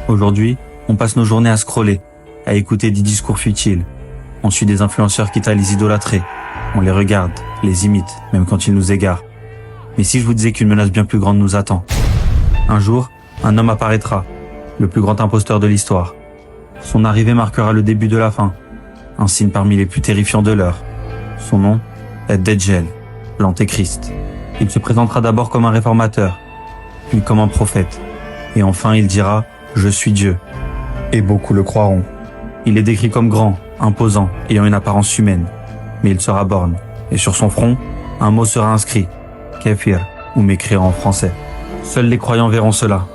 Aujourd'hui, on passe nos journées à scroller, à écouter des discours futiles. On suit des influenceurs quitte à les idolâtrer. On les regarde, les imite, même quand ils nous égarent. Mais si je vous disais qu'une menace bien plus grande nous attend? Un jour, un homme apparaîtra, le plus grand imposteur de l'histoire. Son arrivée marquera le début de la fin, un signe parmi les plus terrifiants de l'heure. Son nom est Dajjal, l'antéchrist. Il se présentera d'abord comme un réformateur, puis comme un prophète, et enfin il dira « Je suis Dieu ». Et beaucoup le croiront. Il est décrit comme grand, imposant, ayant une apparence humaine, mais il sera borgne, et sur son front, un mot sera inscrit, Kafir, ou mécréant en français. Seuls les croyants verront cela.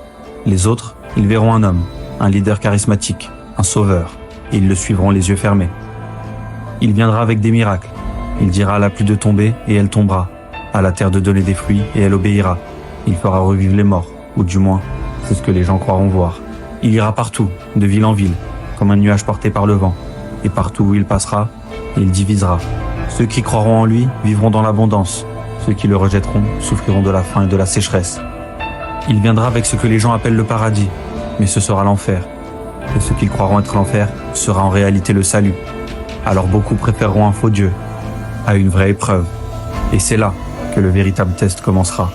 Les autres, ils verront un homme, un leader charismatique, un sauveur, et ils le suivront les yeux fermés. Il viendra avec des miracles. Il dira à la pluie de tomber, et elle tombera, à la terre de donner des fruits, et elle obéira. Il fera revivre les morts, ou du moins, c'est ce que les gens croiront voir. Il ira partout, de ville en ville, comme un nuage porté par le vent, et partout où il passera, il divisera. Ceux qui croiront en lui vivront dans l'abondance, ceux qui le rejetteront souffriront de la faim et de la sécheresse. Il viendra avec ce que les gens appellent le paradis, mais ce sera l'enfer. Et ce qu'ils croiront être l'enfer sera en réalité le salut. Alors beaucoup préféreront un faux Dieu à une vraie épreuve. Et c'est là que le véritable test commencera.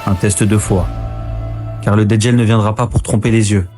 Un test de foi. Car le Dajjal ne viendra pas pour tromper les yeux.